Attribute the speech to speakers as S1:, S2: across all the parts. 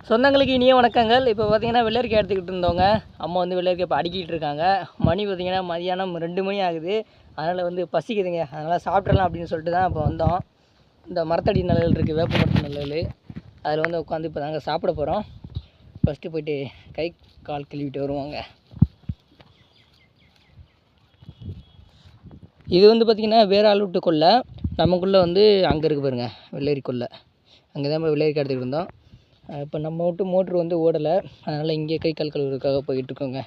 S1: சொந்தங்களுக்கு இனிய வணக்கங்கள். இப்போ பார்த்தீங்கன்னா வெள்ளரிக்காய் எடுத்துக்கிட்டு இருந்தவங்க அம்மா வந்து வெள்ளரிக்காய் இப்போ அடுக்கிட்டு இருக்காங்க. மணி பார்த்தீங்கன்னா மதியானம் 2 மணி ஆகுது. அதனால் வந்து பசிக்குதுங்க, அதனால் சாப்பிட்றலாம் அப்படின்னு சொல்லிட்டு தான் இப்போ வந்தோம். இந்த மரத்தடி நிழல் இருக்குது, வேப்ப மரத்து நிழல், அதில் வந்து உட்காந்து இப்போ நாங்கள் சாப்பிட போகிறோம். ஃபஸ்ட்டு போய்ட்டு கை கால் கழுவிட்டு வருவாங்க. இது வந்து பார்த்திங்கன்னா வேறு ஆள் விட்டு கொல்லை, நமக்குள்ளே வந்து அங்கே இருக்குது பாருங்கள் வெள்ளரி கொல்லை, அங்கே தான் இப்போ வெள்ளரிக்காய் எடுத்துக்கிட்டு இருந்தோம். இப்போ நம்ம விட்டு மோட்ரு வந்து ஓடலை, அதனால் இங்கே கை கால் கழுவுறதுக்காக போயிட்டுருக்கோங்க.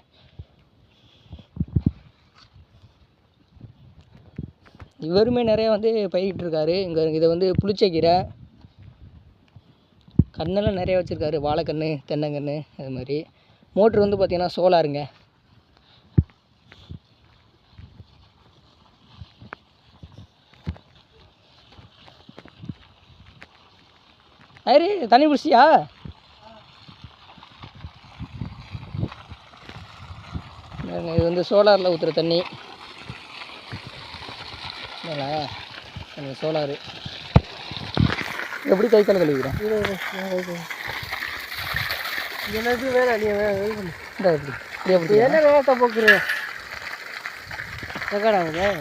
S1: இவருமே நிறையா வந்து பயிரிட்டுருக்காரு. இங்கே இதை வந்து புளிச்சக்கீரை, கண்ணெல்லாம் நிறையா வச்சுருக்காரு, வாழைக்கன்று, தென்னங்கன்று, அது மாதிரி. மோட்ரு வந்து பார்த்திங்கன்னா சோலாருங்க. யாரு தண்ணி பிடிச்சியா? இது வந்து சோலாரில் ஊற்றுற தண்ணி, சோலாரு. எப்படி கை கால் கழுவிக்கிறேன்?
S2: எனக்கு வேலை நீ
S1: இந்த எப்படி
S2: என்ன வேகத்தை போக்குறேன் ரெக்கார்டாகுங்க.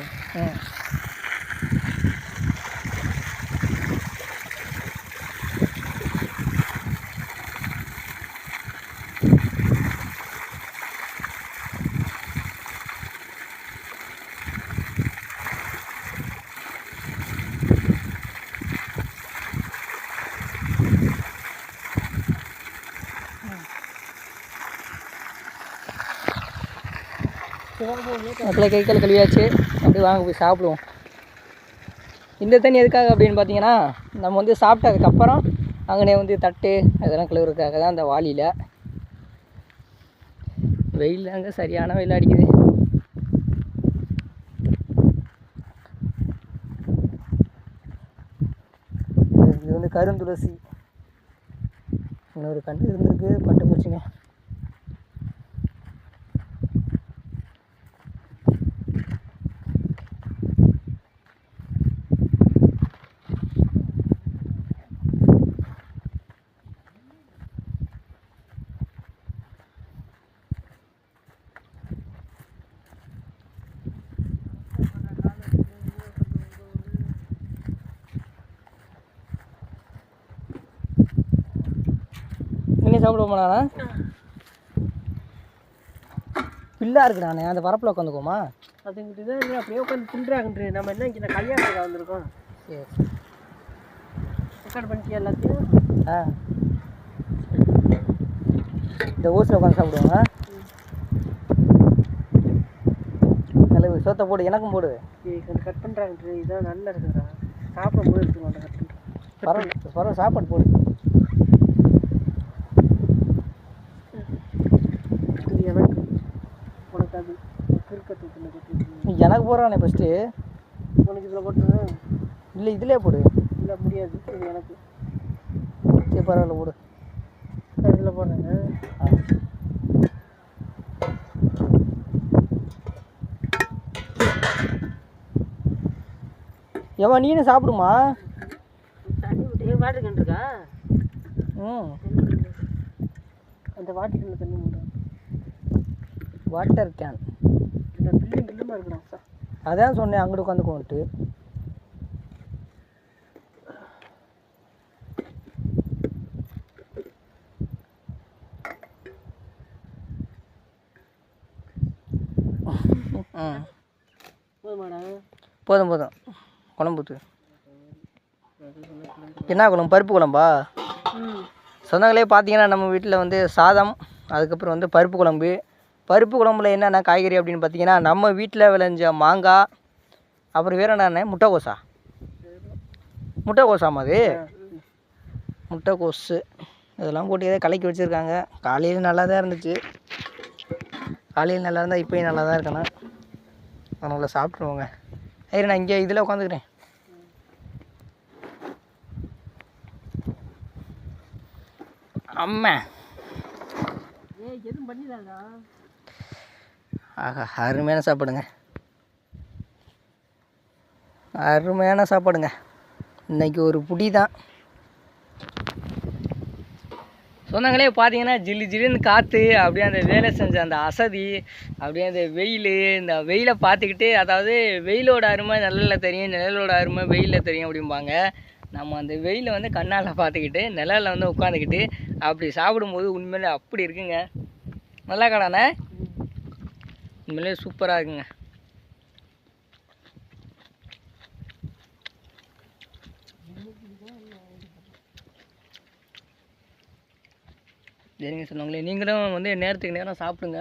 S1: அதில் கை கால் கழுவியாச்சு. அப்படியே வாங்க போய் சாப்பிடுவோம். இந்த தண்ணி எதுக்காக அப்படின்னு பார்த்தீங்கன்னா, நம்ம வந்து சாப்பிட்டதுக்கப்புறம் அங்கனே வந்து தட்டு அதெல்லாம் கழுவுறதுக்காக தான் அந்த வாளியில். வெயில் அங்கே சரியான வெயில் அடிக்குது. இது வந்து கருந்துளசி, இன்னொரு கண்டு இருந்திருக்கு, பட்டு போச்சுங்க. நீங்கள் சாப்பிட போனாண்ணா பில்லாக இருக்குண்ணாண்ணே, அந்த பரப்பில் உட்காந்துக்குவோமா?
S2: அதுங்கிட்ட தான் நீ அப்படியே உட்காந்து தின்றாங்கன்று. நம்ம என்ன இங்கே கல்யாணத்துக்கு வந்திருக்கோம்.
S1: சரி
S2: ரெக்கார்ட் பண்ணிட்டியா எல்லாத்தையும்?
S1: இந்த ஓசில் உட்காந்து சாப்பிடுவாங்க. நல்ல சோத்தை போடு, எனக்கும் போடு.
S2: கொஞ்சம் கட் பண்ணுறாங்கன்று. இதான் நல்லா இருக்குதுடா, சாப்பிடும் போது எடுத்துக்க மாட்டேன். கட் பண்ணுறேன்
S1: பரவாயில்ல, சாப்பாடு போடு.
S2: எனக்கு உனக்கு அது கிறுக்கத்து
S1: எனக்கு போடுறானே ஃபஸ்ட்டு.
S2: உனக்கு இதில் போட்டுருவேன்.
S1: இல்லை இதிலே போடு.
S2: இல்லை முடியாது, இது எனக்கு.
S1: சரி பரவாயில்ல போடு.
S2: இதில் போடுறேங்க.
S1: ஏமா நீனு சாப்பிடுமா?
S2: தண்ணி விட்டு வாட்டர் கேன் இருக்கா? அந்த வாட்டர் கேனில் தண்ணி மூட.
S1: வாட்டர் கேன்
S2: இந்த பில்லிங் கில்லுமா இருக்குடா சார்.
S1: அதான் சொன்னேன் அங்கிட்டு உட்காந்துக்கோன்ட்டு.
S2: போதுமாடா?
S1: போதும் போதும். குழம்பு ஊற்று. என்ன குழம்பு? பருப்பு குழம்பா? சொந்தங்களே பார்த்தீங்கன்னா நம்ம வீட்டில் வந்து சாதம், அதுக்கப்புறம் வந்து பருப்பு குழம்பு. பருப்பு குழம்புல என்னென்ன காய்கறி அப்படின்னு பார்த்தீங்கன்னா, நம்ம வீட்டில் விளைஞ்ச மாங்காய், அப்புறம் வேறு என்னென்ன முட்டைக்கோசா? முட்டைக்கோசாமா அது? முட்டைக்கோசு இதெல்லாம் போட்டு ஏதோ கலக்கி வச்சுருக்காங்க. காலையில் நல்லா தான் இருந்துச்சு. காலையில் நல்லா இருந்தால் இப்போயும் நல்லா தான் இருக்கணும். அதனால் சாப்பிட்ருவோங்க. சரி நான் இங்கே இதில் உட்காந்துக்கிறேன். அம்மா
S2: எதுவும் பண்ணிடாதா?
S1: ஆஹா, அருமையான சாப்பாடுங்க, அருமையான சாப்பாடுங்க. இன்றைக்கி ஒரு புடி தான். சொந்தங்களே பார்த்தீங்கன்னா ஜில்லு ஜில்லுன்னு காற்று அப்படியே அந்த வேலை செஞ்ச அந்த அசதி அப்படியே அந்த வெயில் இந்த வெயிலை பார்த்துக்கிட்டு அதாவது வெயிலோட அருமை நிழலில் தெரியும் நிழலோட அருமை வெயிலில் தெரியும் அப்படிம்பாங்க. நம்ம அந்த வெயிலை வந்து கண்ணால் பார்த்துக்கிட்டு நிழலில் வந்து உட்காந்துக்கிட்டு அப்படி சாப்பிடும்போது உண்மையிலே அப்படி இருக்குங்க. நல்லா கடாண்ணே, உண்மையிலே சூப்பராக இருக்குங்க. சரிங்க சொன்னவங்களே, நீங்களும் வந்து நேரத்துக்கு நேரம் சாப்பிடுங்க.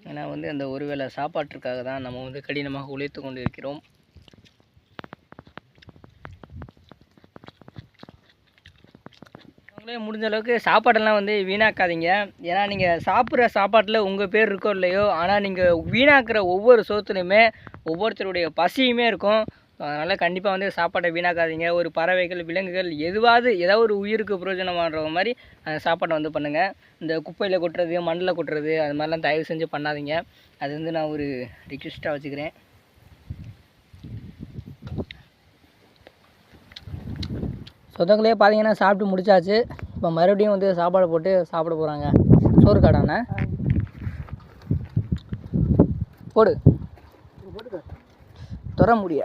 S1: ஏன்னா வந்து அந்த ஒரு வேளை சாப்பாட்டிற்காக தான் நம்ம வந்து கடினமாக உழைத்து கொண்டு இருக்கிறோம். அவங்களே முடிஞ்ச அளவுக்கு சாப்பாடெல்லாம் வந்து வீணாக்காதீங்க. ஏன்னா நீங்கள் சாப்பிட்ற சாப்பாட்டில் உங்கள் பேர் இருக்கோ இல்லையோ, ஆனால் நீங்கள் வீணாக்குற ஒவ்வொரு சோத்துலையுமே ஒவ்வொருத்தருடைய பசியுமே இருக்கும். அதனால் கண்டிப்பாக வந்து சாப்பாட்டை வீணாக்காதீங்க. ஒரு பறவைகள் விலங்குகள் ஏதாவது ஒரு உயிருக்கு பிரயோஜனமாகிற மாதிரி அந்த சாப்பாட்டை வந்து பண்ணுங்கள். இந்த குப்பையில் கொட்டுறது மண்ணில் கொட்டுறது அது மாதிரிலாம் தயவு செஞ்சு பண்ணாதீங்க. அது வந்து நான் ஒரு ரிக்வெஸ்ட்டாக வச்சுக்கிறேன். சொந்தங்களே பார்த்தீங்கன்னா சாப்பிட்டு முடிச்சாச்சு. இப்போ மறுபடியும் வந்து சாப்பாடு போட்டு சாப்பிட போகிறாங்க. சோறு காடாண்ணே போடு தொட முடிய.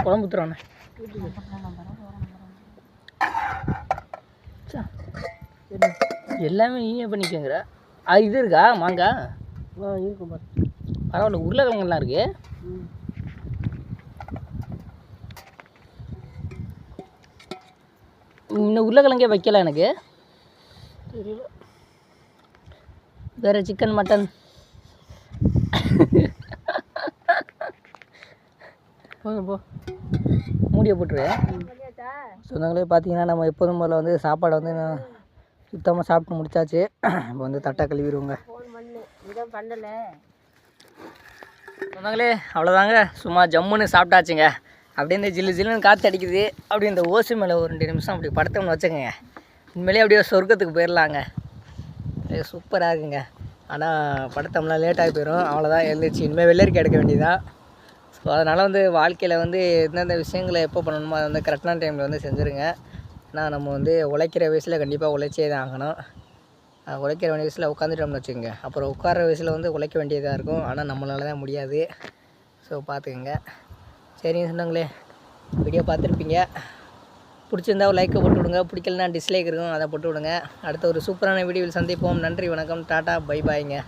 S1: குழம்பு ஊற்றுறாண்ணே. எல்லாமே நீயே பண்ணிக்கோங்கிற. அது இது இருக்கா மாங்காய்?
S2: இருக்கும்
S1: பரவாயில்ல, உருளைக்கிழங்குலாம் இருக்கு. இன்னும் உருளைக்கிழங்கே வைக்கல எனக்கு.
S2: தெரியல.
S1: வேறு சிக்கன் மட்டன்
S2: போங்க போ,
S1: மூடியை போட்டுருவேன். சொந்தங்களே பார்த்தீங்கன்னா நம்ம எப்போதும் போல் வந்து சாப்பாடை வந்து சுத்தமாக சாப்பிட்டு முடிச்சாச்சு. இப்போ வந்து தட்டை கழுவிடுவோங்க. சொந்தங்களே அவ்வளோதாங்க, சும்மா ஜம்முன்னு சாப்பிட்டாச்சுங்க. அப்படியே இந்த ஜில்லு ஜில்லுன்னு காற்று அடிக்குது. அப்படியே இந்த ஓசை மேலே ஒரு 2 நிமிஷம் அப்படி படுத்தோம்னு வச்சுக்கோங்க, உண்மையிலே அப்படியே சொர்க்கத்துக்கு போயிடலாங்க. சூப்பராக இருக்குங்க. ஆனால் படுத்தோம்னா லேட்டாகி போயிடும். அவ்வளோதான், எழுந்திரிச்சு இனிமேல் வெள்ளரிக்காய் எடுக்க வேண்டியதான். ஸோ அதனால் வந்து வாழ்க்கையில் வந்து எந்தெந்த விஷயங்களை எப்போ பண்ணணுமோ அதை வந்து கரெக்டான டைமில் வந்து செஞ்சுருங்க. ஏன்னா நம்ம வந்து உழைக்கிற வயசில் கண்டிப்பாக உழைச்சே தான் ஆகணும். உழைக்கிற வேண்டிய வயசில் உட்காந்துட்டோம்னு வச்சுக்கோங்க, அப்புறம் உட்கார வயசில் வந்து உழைக்க வேண்டியதாக இருக்கும். ஆனால் நம்மளால தான் முடியாது. ஸோ பார்த்துக்குங்க. சரிங்க சொன்னாங்களே, வீடியோ பார்த்துருப்பீங்க. பிடிச்சிருந்தா ஒரு லைக்கை போட்டு விடுங்க, பிடிக்கலனா டிஸ்லைக் இருக்கும், அதை போட்டு விடுங்க. அடுத்த ஒரு சூப்பரான வீடியோவில் சந்திப்போம். நன்றி, வணக்கம், டாட்டா, பை பாய்ங்க.